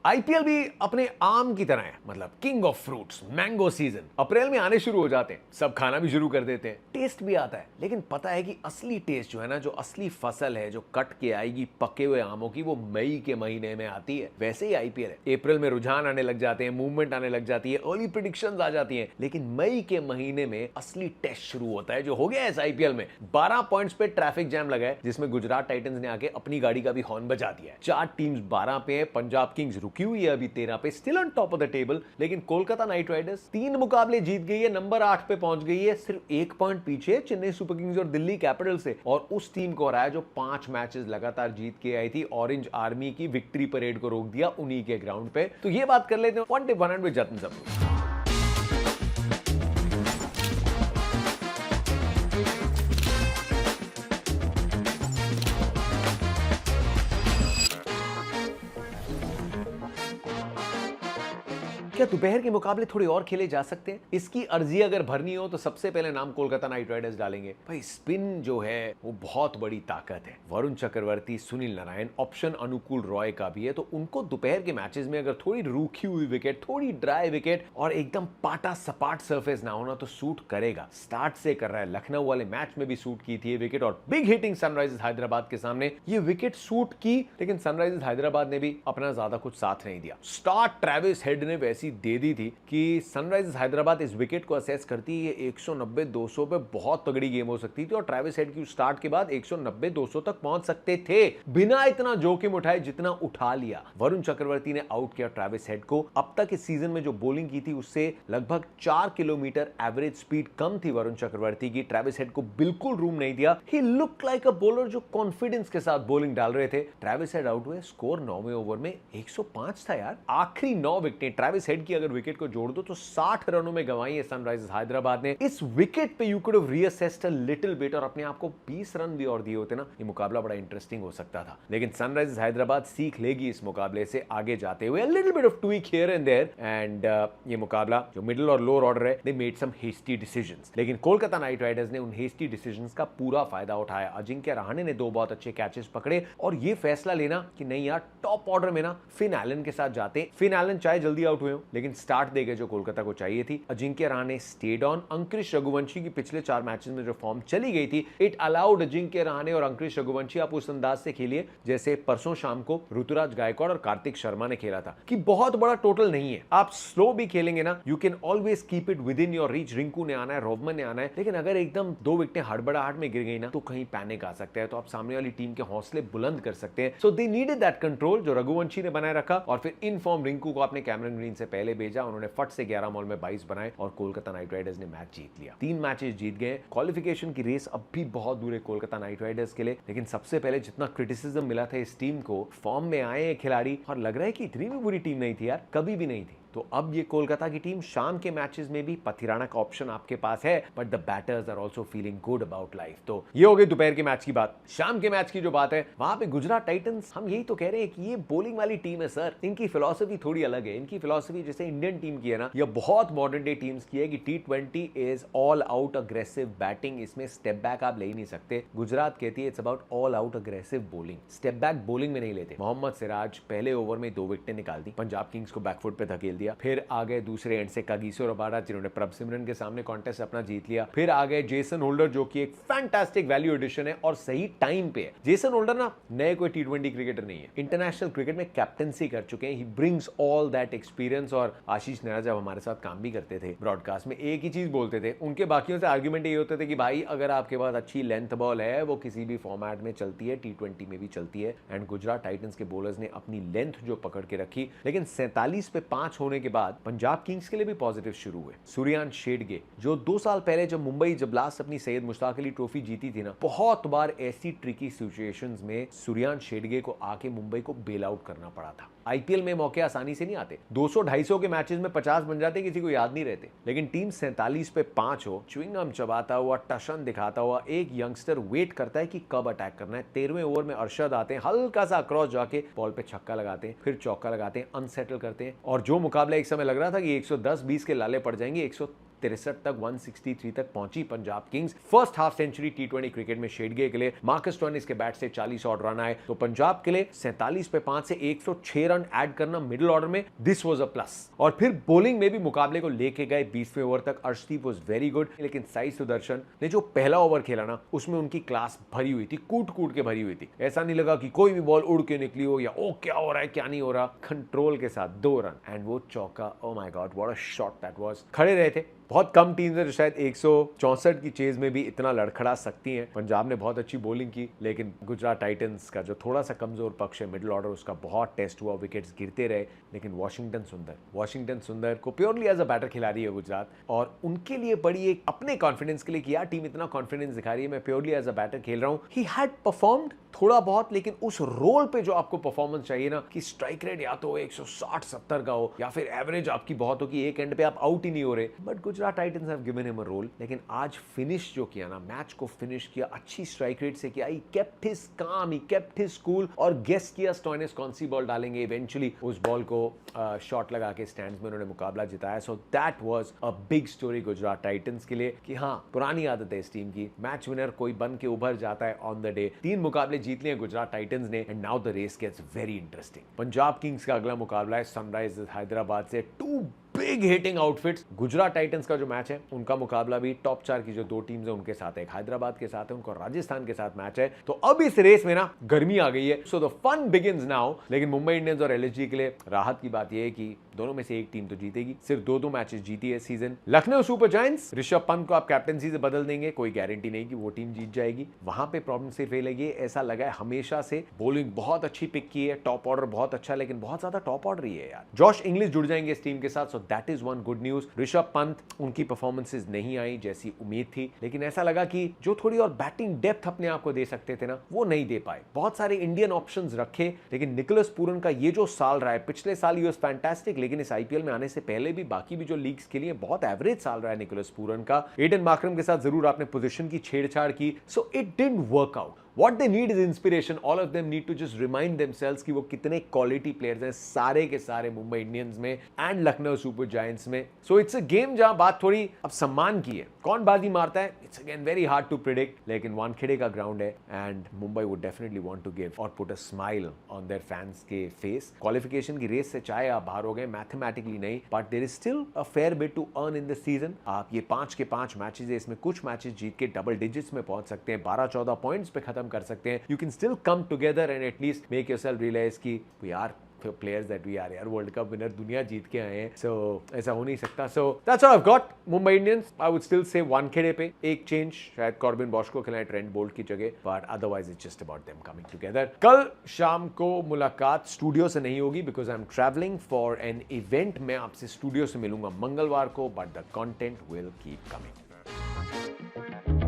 IPL भी अपने आम की तरह है, मतलब king of fruits, mango season अप्रैल में आने शुरू हो जाते हैं, सब खाना भी शुरू कर देते हैं, टेस्ट भी आता है। लेकिन पता है कि असली टेस्ट जो है ना, जो असली फसल है जो कट के आएगी पके हुए आमों की, वो मई के महीने में आती है। वैसे ही आईपीएल है, अप्रैल में रुझान आने लग जाते हैं, मूवमेंट आने लग जाती है, अर्ली प्रेडिक्शंस आ जाती हैं, लेकिन मई के महीने में असली टेस्ट शुरू होता है, जो हो गया है इस आईपीएल में। 12 पॉइंट्स पे ट्रैफिक जैम लगा है, जिसमें गुजरात टाइटंस ने आके अपनी गाड़ी का भी हॉर्न बजा दिया है। 4 टीम्स 12 पे है, पंजाब किंग्स रुकी हुई है अभी 13 पे, still on top of the table. लेकिन कोलकाता नाइट राइडर्स 3 मुकाबले जीत गई है, नंबर 8 पे पहुंच गई है, सिर्फ 1 पॉइंट पीछे चेन्नई सुपर किंग्स और दिल्ली कैपिटल से, और उस टीम को हराया जो 5 मैचेस लगातार जीत के आई थी। ऑरेंज आर्मी की विक्ट्री परेड को रोक दिया उन्हीं के ग्राउंड पे। तो ये बात कर लेते हैं one tip one hand with Jatin Sapru. क्या दोपहर के मुकाबले थोड़े और खेले जा सकते हैं? इसकी अर्जी अगर भरनी हो तो सबसे पहले नाम कोलकाता नाइट राइडर्स डालेंगे। भाई स्पिन जो है वो बहुत बड़ी ताकत है। वरुण चक्रवर्ती, सुनील नारायण, ऑप्शन अनुकूल रॉय का भी है, तो उनको दोपहर के मैचेस में अगर थोड़ी रूखी हुई विकेट, थोड़ी ड्राई विकेट और एकदम पाटा सपाट सरफेस ना होना तो सूट करेगा। स्टार्ट से कर रहा है, लखनऊ वाले मैच में भी सूट की थी ये विकेट, और बिग हिटिंग सनराइजर्स हैदराबाद के सामने ये विकेट सूट की, लेकिन सनराइजर्स हैदराबाद ने भी अपना ज्यादा कुछ साथ नहीं दिया। स्टार्ट ट्रेविस हेड ने वैसी दे दी थी कि सनराइजर्स हैदराबाद इस विकेट को असेस करती है 190-200 पे बहुत तगड़ी गेम हो सकती थी, और ट्रेविस हेड की स्टार्ट के बाद 190-200 तक पहुंच सकते थे बिना इतना जोखिम उठाए जितना उठा लिया। वरुण चक्रवर्ती ने आउट किया ट्रेविस हेड को। अब तक इस सीजन में जो बॉलिंग की थी उससे लगभग 4 किलोमीटर एवरेज स्पीड कम थी वरुण चक्रवर्ती की। ट्रेविस हेड को बिल्कुल रूम नहीं दिया। ही लुक लाइक अ बॉलर जो कॉन्फिडेंस के साथ बॉलिंग डाल रहे थे। ट्रेविस हेड आउट हुए, स्कोर 9वें ओवर में 105 था यार। आखिरी 9 विकेटें ट्रेविस हेड की अगर विकेट को जोड़ दो तो 60 रनों में गंवाई है सनराइजर्स हैदराबाद ने। इस विकेट पे you could have reassessed a little bit और अपने आप को 20 रन भी और दिए होते ना, ये मुकाबला बड़ा इंटरेस्टिंग हो सकता था। लेकिन सनराइजर्स हैदराबाद सीख लेगी इस मुकाबले से आगे जाते हुए। A little bit of tweak here and there, and ये मुकाबला जो मिडिल और लोअर ऑर्डर है, they made some hasty decisions, लेकिन कोलकाता नाइट राइडर्स ने उन हेस्टी डिसीजंस का पूरा फायदा उठाया। अजिंक्य रहाणे ने 2 बहुत अच्छे कैचेस पकड़े और ये फैसला लेना कि नहीं यार, टॉप ऑर्डर में ना फिन एलन के साथ जाते। फिन एलन चाहे जल्दी आउट हुए हो, लेकिन स्टार्ट दे गए जो कोलकाता को चाहिए थी। Ajinkya Rahane stayed on. अंकुरिश रघुवंशी की पिछले 4 मैचेस में जो फॉर्म चली गई थी, इट अलाउड अजिंक्य रहाणे और अंकुरिश रघुवंशी आप उस अंदाज से खेलिए जैसे परसों शाम को ऋतुराज गायकवाड़ और कार्तिक शर्मा ने खेला था, कि बहुत बड़ा टोटल नहीं है। आप स्लो भी खेलेंगे ना, you can always keep it with in your reach. Rinku ने आना है, रोवमन ने आना है, लेकिन अगर एकदम 2 विकेटें हड़बड़ाहट में गिर गई ना तो कहीं पैनिक आ सकता है, तो आप सामने वाली टीम के हौसले बुलंद कर सकते हैं। सो दे नीडेड दैट कंट्रोल जो रघुवंशी ने बनाए रखा, और फिर इन फॉर्म रिंकू को आपने कैमरन ग्रीन से पहले भेजा, उन्होंने फट से 11 बॉल में 22 बनाए और कोलकाता नाइट राइडर्स ने मैच जीत लिया। 3 मैचेस जीत गए। क्वालिफिकेशन की रेस अब भी बहुत दूर है कोलकाता नाइट राइडर्स के लिए, लेकिन सबसे पहले जितना क्रिटिसिज्म मिला था इस टीम को, फॉर्म में आए हैं खिलाड़ी और लग रहा है कि इतनी भी बुरी टीम नहीं थी यार, कभी भी नहीं थी। तो अब ये कोलकाता की टीम शाम के मैचेस में भी पथिराना का ऑप्शन आपके पास है, but the batters are also feeling good about life. तो ये हो गई दोपहर के मैच की बात। शाम के मैच की जो बात है, वहां पे गुजरात टाइटंस, हम यही तो कह रहे हैं कि ये बॉलिंग वाली टीम है सर। इनकी फिलॉसफी थोड़ी अलग है। इनकी फिलॉसफी जैसे इंडियन टीम की है ना, या बहुत मॉडर्न डे टीम्स की है कि T20 is all out aggressive batting, इसमें स्टेप बैक आप ले ही नहीं सकते। गुजरात कहती है it's about all out aggressive bowling, step back bowling में नहीं लेते। मोहम्मद सिराज पहले ओवर में 2 विकेटें निकाल दी, पंजाब किंग्स को बैकफुट पे धकेल दिया। फिर आ गए दूसरे एंड से कागिसो रबाडा, जिन्होंने प्रभ सिमरन के सामने कॉन्टेस्ट अपना जीत लिया। फिर आ गए जेसन होल्डर, जो कि एक फैंटास्टिक वैल्यू एडिशन है और सही टाइम पे है। जेसन होल्डर ना नए कोई T20 क्रिकेटर नहीं है, इंटरनेशनल क्रिकेट में कैप्टनसी कर चुके हैं। He brings all that experience. और आशीष नेहरा जब हमारे साथ काम भी करते थे ब्रॉडकास्ट में, एक ही चीज बोलते थे, उनके बाकियों से आर्ग्यूमेंट ये होते थे कि भाई अगर आपके पास अच्छी लेंथ बॉल है, वो किसी भी फॉर्मेट में चलती है, T20 में भी चलती है। एंड गुजरात टाइटंस के बॉलर्स ने अपनी लेंथ जो पकड़ के रखी, लेकिन 47 पे 5 होने के बाद पंजाब किंग्स के लिए भी पॉजिटिव शुरू हुए। सूर्यान शेडगे, जो 2 साल पहले जब मुंबई जब लास्ट अपनी सैयद मुश्ताक अली ट्रॉफी जीती थी ना, बहुत बार ऐसी ट्रिकी सिचुएशंस में सूर्यान शेडगे को आके मुंबई को बेल आउट करना पड़ा था। आईपीएल में मौके आसानी से नहीं आते। 200-250 के मैचेस में 50 बन जाते, किसी को याद नहीं रहते। लेकिन टीम 47 पे 5 हो, च्युइंगम चबाता हुआ, टशन दिखाता हुआ एक यंगस्टर वेट करता है कि कब अटैक करना है। 13वें ओवर में अरशद आते हैं, हल्का सा क्रॉस जाके बॉल पे छक्का लगाते हैं, फिर चौका लगाते हैं, अनसेटल करते हैं। और जो मुकाबला एक समय लग रहा था कि 110-20 के लाले पड़ जाएंगे, 163 तक 163 तक पहुंची Punjab kings. First half century टी20 क्रिकेट में शेडगे के लिए मार्कस स्टोइनिस के बैट से 40 और रन आए, तो पंजाब के लिए 47 पे 5 से 106 रन ऐड करना मिडिल ऑर्डर में, दिस वाज अ प्लस। और फिर बॉलिंग में भी मुकाबले को लेके गए 20वें ओवर तक। अर्शदीप वाज वेरी गुड, लेकिन साई सुदर्शन ने जो पहला ओवर खेला ना, उसमें उनकी क्लास भरी हुई थी, कूट कूट के भरी हुई थी। ऐसा नहीं लगा कि कोई भी बॉल उड़ के निकली हो या ओ क्या हो रहा है क्या नहीं हो रहा। कंट्रोल के साथ 2 रन एंड वो चौका, oh my God what a shot that was. खड़े रहे थे, बहुत कम टीम्स है जो शायद 164 की चेज में भी इतना लड़खड़ा सकती हैं। पंजाब ने बहुत अच्छी बॉलिंग की, लेकिन गुजरात टाइटंस का जो थोड़ा सा कमजोर पक्ष है मिडिल ऑर्डर, उसका बहुत टेस्ट हुआ, विकेट्स गिरते रहे। लेकिन वाशिंगटन सुंदर को प्योरली एज अ बैटर खिला रही है गुजरात, और उनके लिए बड़ी एक अपने कॉन्फिडेंस के लिए कि यार टीम इतना कॉन्फिडेंस दिखा रही है, मैं प्योरली एज अ बैटर खेल रहा हूं। ही हैड परफॉर्म्ड थोड़ा बहुत, लेकिन उस रोल पे जो आपको परफॉर्मेंस चाहिए ना, कि स्ट्राइक रेट या तो 160-70 का हो या फिर एवरेज आपकी बहुत हो कि एक एंड पे आप आउट ही नहीं हो रहे, but Gujarat Titans have given him a role. लेकिन आज फिनिश जो किया ना, मैच को फिनिश किया अच्छी स्ट्राइक रेट से किया। He kept his calm, he kept his cool, और गेस किया स्टोइनिस कौन सी बॉल डालेंगे। इवेंचुअली उस बॉल को शॉट लगा के स्टैंड्स में उन्होंने मुकाबला जिताया। So that was a big story Gujarat Titans के लिए कि हाँ, पुरानी आदत है इस टीम की, मैच विनर कोई बन के उभर जाता है ऑन द डे। 3 मुकाबले जीत लिए गुजरात टाइटंस ने, and now the race gets very interesting. Punjab Kings का अगला मुकाबला है सनराइजर्स हैदराबाद से। 2 big hitting outfits. Gujarat Titans का जो मैच है, उनका मुकाबला भी टॉप 4 की जो 2 टीम्स है उनके साथ है, एक हैदराबाद के साथ है, उनको राजस्थान के साथ मैच है। तो अब इस रेस में ना गर्मी आ गई है, so the fun begins now. लेकिन मुंबई इंडियंस और एलएसजी के लिए राहत की बात यह है कि दोनों में से एक टीम तो जीतेगी। सिर्फ 2-2 मैचेस जीती है season. Lucknow super giants, Rishabh Pant को आप कैप्टनसी से बदल देंगे, कोई गारंटी नहीं कि वो टीम जीत जाएगी। वहां पे प्रॉब्लम सिर्फ ये लगी, ऐसा लगा है हमेशा से बॉलिंग बहुत अच्छी पिक की है, टॉप ऑर्डर बहुत अच्छा, लेकिन बहुत ज्यादा टॉप ऑर्डर ही है यार। जॉश इंग्लिश जुड़ जाएंगे इस टीम के साथ, so that is one good news. Rishabh Pant, उनकी परफॉर्मेंसेज नहीं आई जैसी उम्मीद थी, लेकिन ऐसा लगा कि जो थोड़ी और बैटिंग डेप्थ अपने आप को दे सकते थे ना, वो नहीं दे पाए। बहुत सारे इंडियन ऑप्शंस रखे, लेकिन निकोलस पूरन का ये जो साल रहा है, पिछले साल ही वाज फैंटास्टिक, लेकिन इस आईपीएल में आने से पहले भी बाकी भी जो लीग्स के लिए बहुत एवरेज साल रहा है निकोलस पूरन का। एडन मार्करम के साथ जरूर आपने पोजीशन की छेड़छाड़ की, so it didn't work out. What they need is inspiration. All of them need to just remind themselves कि वो कितने क्वालिटी प्लेयर्स हैं सारे के सारे मुंबई इंडियंस में एंड लखनऊ सुपर जायंट्स में। सो इट्स अ गेम जहां बात थोड़ी अब सम्मान की है, कौन बाजी मारता है, it's again very hard to predict, लेकिन वानखेड़े का ग्राउंड है and Mumbai would definitely want to give और put a smile on their fans के फेस। क्वालिफिकेशन की रेस से चाहे आप बाहर हो गए मैथमेटिकली नहीं, but there is still a fair bit to earn in this season. आप ये 5 के 5 मैचेस है, इसमें कुछ मैचेस जीत के डबल डिजिट्स में पहुंच सकते हैं, 12-14 पॉइंट्स पे खत्म कर सकते हैं। You can still come together and atleast make yourself realise कि we are players that we are यार, वर्ल्ड कप विनर, दुनिया जीत के आए हैं। सो ऐसा हो नहीं सकता। So that's all I have got. Mumbai Indians, I would still say Wankhede पे एक चेंज, शायद कॉर्बिन बॉश को खिलाएं ट्रेंट बोल्ट की जगह, but otherwise it's just about them coming together. कल शाम को मुलाकात स्टूडियो से नहीं होगी because I am travelling for an event. मैं आपसे स्टूडियो से मिलूंगा मंगलवार को, but the content will keep coming.